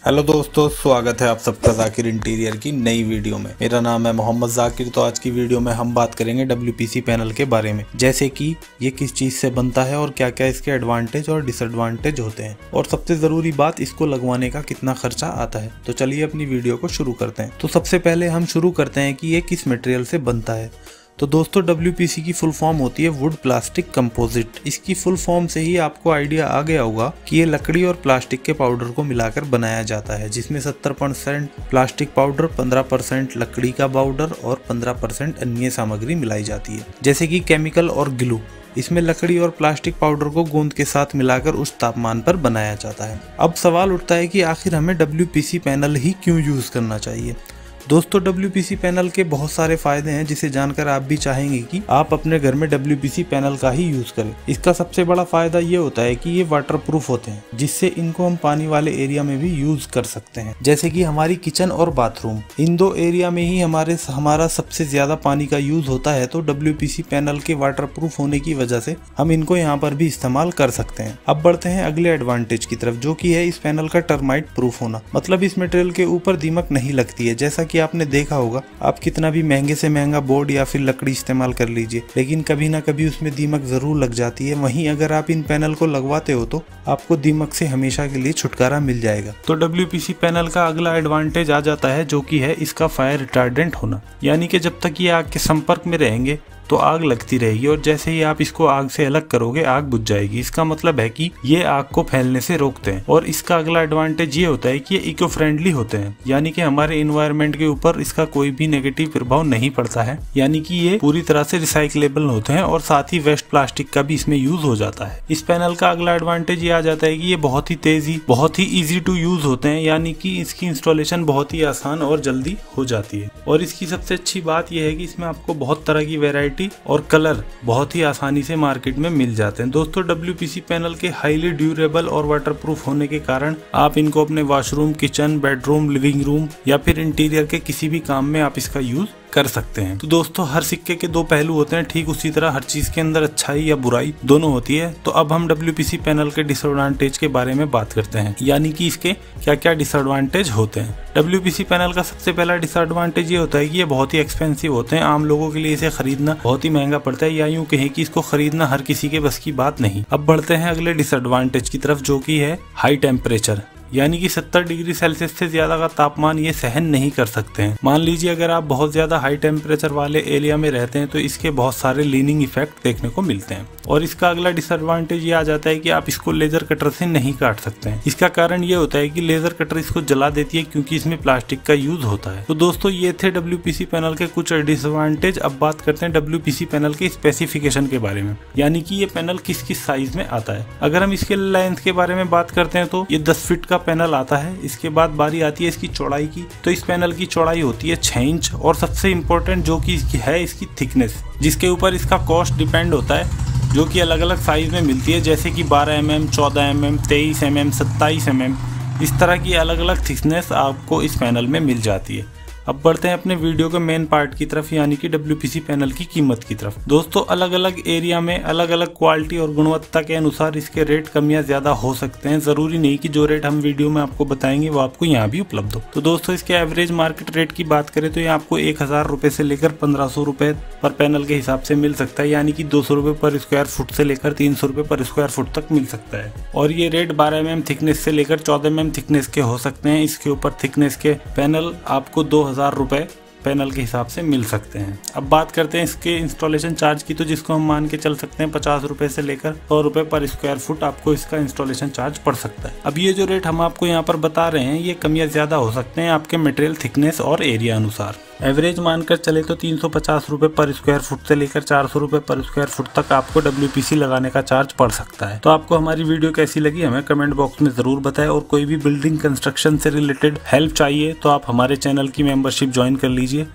Hello दोस्तों, स्वागत है आप सबका जाकिर इंटीरियर की नई वीडियो में। मेरा नाम है मोहम्मद जाकिर। तो आज की वीडियो में हम बात करेंगे WPC पैनल के बारे में, जैसे कि ये किस चीज से बनता है और क्या क्या इसके एडवांटेज और डिसएडवांटेज होते हैं, और सबसे जरूरी बात, इसको लगवाने का कितना खर्चा आता है। तो चलिए अपनी वीडियो को शुरू करते हैं। तो सबसे पहले हम शुरू करते हैं कि ये किस मटेरियल से बनता है। तो दोस्तों, WPC की फुल फॉर्म होती है वुड प्लास्टिक कंपोजिट। इसकी फुल फॉर्म से ही आपको आइडिया आ गया होगा कि ये लकड़ी और प्लास्टिक के पाउडर को मिलाकर बनाया जाता है, जिसमें 70% प्लास्टिक पाउडर, 15% लकड़ी का पाउडर और 15% अन्य सामग्री मिलाई जाती है, जैसे कि केमिकल और ग्लू। इसमें लकड़ी और प्लास्टिक पाउडर को गोंद के साथ मिलाकर उस तापमान पर बनाया जाता है। अब सवाल उठता है कि आखिर हमें WPC पैनल ही क्यों यूज करना चाहिए। दोस्तों, WPC पैनल के बहुत सारे फायदे हैं, जिसे जानकर आप भी चाहेंगे कि आप अपने घर में WPC पैनल का ही यूज करें। इसका सबसे बड़ा फायदा ये होता है कि ये वाटरप्रूफ होते हैं, जिससे इनको हम पानी वाले एरिया में भी यूज कर सकते हैं, जैसे कि हमारी किचन और बाथरूम। इन दो एरिया में ही हमारा सबसे ज्यादा पानी का यूज होता है। तो WPC पैनल के वाटरप्रूफ होने की वजह से हम इनको यहाँ पर भी इस्तेमाल कर सकते हैं। अब बढ़ते हैं अगले एडवांटेज की तरफ, जो कि है इस पैनल का टर्माइट प्रूफ होना। मतलब इस मटेरियल के ऊपर दीमक नहीं लगती है। जैसा कि आपने देखा होगा, आप कितना भी महंगे से महंगा बोर्ड या फिर लकड़ी इस्तेमाल कर लीजिए, लेकिन कभी ना कभी उसमें दीमक जरूर लग जाती है। वहीं अगर आप इन पैनल को लगवाते हो तो आपको दीमक से हमेशा के लिए छुटकारा मिल जाएगा। तो WPC पैनल का अगला एडवांटेज आ जाता है, जो कि है इसका फायर रिटार्डेंट होना। यानी कि जब तक ये आग के संपर्क में रहेंगे तो आग लगती रहेगी, और जैसे ही आप इसको आग से अलग करोगे आग बुझ जाएगी। इसका मतलब है कि ये आग को फैलने से रोकते हैं। और इसका अगला एडवांटेज ये होता है कि ये इको फ्रेंडली होते हैं, यानी कि हमारे इन्वायरमेंट के ऊपर इसका कोई भी नेगेटिव प्रभाव नहीं पड़ता है। यानी कि ये पूरी तरह से रिसाइक्लेबल होते हैं, और साथ ही वेस्ट प्लास्टिक का भी इसमें यूज हो जाता है। इस पैनल का अगला एडवांटेज ये आ जाता है कि ये बहुत ही इजी टू यूज होते हैं, यानी कि इसकी इंस्टॉलेशन बहुत ही आसान और जल्दी हो जाती है। और इसकी सबसे अच्छी बात यह है कि इसमें आपको बहुत तरह की वेरायटी और कलर बहुत ही आसानी से मार्केट में मिल जाते हैं। दोस्तों, WPC पैनल के हाईली ड्यूरेबल और वाटरप्रूफ होने के कारण आप इनको अपने washroom, kitchen, bedroom, living room या फिर इंटीरियर के किसी भी काम में आप इसका यूज कर सकते हैं। तो दोस्तों, हर सिक्के के दो पहलू होते हैं, ठीक उसी तरह हर चीज के अंदर अच्छाई या बुराई दोनों होती है। तो अब हम WPC पैनल के डिसएडवांटेज के बारे में बात करते हैं, यानी कि इसके क्या क्या डिसएडवांटेज होते हैं। WPC पैनल का सबसे पहला डिसएडवांटेज ये होता है कि ये बहुत ही एक्सपेंसिव होते हैं। आम लोगों के लिए इसे खरीदना बहुत ही महंगा पड़ता है, या यूं कहें कि इसको खरीदना हर किसी के बस की बात नहीं। अब बढ़ते हैं अगले डिसएडवांटेज की तरफ, जो कि है हाई टेम्परेचर। यानी कि 70 डिग्री सेल्सियस से ज्यादा का तापमान ये सहन नहीं कर सकते हैं। मान लीजिए अगर आप बहुत ज्यादा हाई टेम्परेचर वाले एरिया में रहते हैं तो इसके बहुत सारे लीनिंग इफेक्ट देखने को मिलते हैं। और इसका अगला डिसएडवांटेज ये आ जाता है कि आप इसको लेजर कटर से नहीं काट सकते हैं। इसका कारण ये होता है कि लेजर कटर इसको जला देती है, क्योंकि इसमें प्लास्टिक का यूज होता है। तो दोस्तों, ये थे WPC पैनल के कुछ डिसएडवांटेज। अब बात करते हैं WPC पैनल के स्पेसिफिकेशन के बारे में, यानी कि ये पैनल किस किस साइज में आता है। अगर हम इसके लेंथ के बारे में बात करते हैं तो ये 10 फीट का पैनल आता है। इसके बाद बारी आती है इसकी चौड़ाई की। तो इस पैनल की चौड़ाई होती है 6 इंच, और सबसे इम्पोर्टेंट जो कि है इसकी थिकनेस, जिसके ऊपर इसका कॉस्ट डिपेंड होता है, जो कि अलग अलग साइज में मिलती है, जैसे कि 12 mm, 14 mm, 23 mm, 27 mm। इस तरह की अलग अलग थिकनेस आपको इस पैनल में मिल जाती है। अब बढ़ते हैं अपने वीडियो के मेन पार्ट की तरफ, यानी कि WPC पैनल की कीमत की तरफ। दोस्तों, अलग अलग एरिया में अलग अलग क्वालिटी और गुणवत्ता के अनुसार इसके रेट कम या ज्यादा हो सकते हैं। जरूरी नहीं कि जो रेट हम वीडियो में आपको बताएंगे वो आपको यहाँ भी उपलब्ध हो। तो दोस्तों, इसके एवरेज मार्केट रेट की बात करें तो ये आपको 1000 रुपए से लेकर 1500 रुपए पर पैनल के हिसाब से मिल सकता है, यानी कि 200 रुपए पर स्क्वायर फुट से लेकर 300 रुपए पर स्क्वायर फुट तक मिल सकता है। और ये रेट 12 mm थिकनेस से लेकर 14 mm थिकनेस के हो सकते हैं। इसके ऊपर थिकनेस के पैनल आपको 2000 रुपए पैनल के हिसाब से मिल सकते हैं। अब बात करते हैं इसके इंस्टॉलेशन चार्ज की, तो जिसको हम मान के चल सकते हैं 50 रुपए से लेकर 100 रुपए पर स्क्वायर फुट आपको इसका इंस्टॉलेशन चार्ज पड़ सकता है। अब ये जो रेट हम आपको यहाँ पर बता रहे हैं, ये कम या ज्यादा हो सकते हैं आपके मटेरियल थिकनेस और एरिया अनुसार। एवरेज मानकर चले तो 350 रुपए पर स्क्वायर फुट से लेकर 400 रुपए पर स्क्वायर फुट तक आपको WPC लगाने का चार्ज पड़ सकता है। तो आपको हमारी वीडियो कैसी लगी हमें कमेंट बॉक्स में जरूर बताएं, और कोई भी बिल्डिंग कंस्ट्रक्शन से रिलेटेड हेल्प चाहिए तो आप हमारे चैनल की मेंबरशिप ज्वाइन कर लीजिए,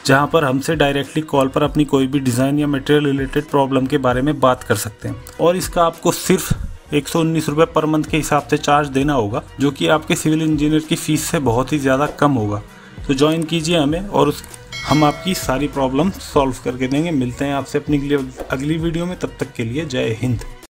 जहां पर हमसे डायरेक्टली कॉल पर अपनी कोई भी डिजाइन या मटेरियल रिलेटेड प्रॉब्लम के बारे में बात कर सकते हैं। और इसका आपको सिर्फ 119 रुपए पर मंथ के हिसाब से चार्ज देना होगा, जो कि आपके सिविल इंजीनियर की फीस से बहुत ही ज़्यादा कम होगा। तो ज्वाइन कीजिए हमें, और हम आपकी सारी प्रॉब्लम सॉल्व करके देंगे। मिलते हैं आपसे अपनी अगली वीडियो में, तब तक के लिए जय हिंद।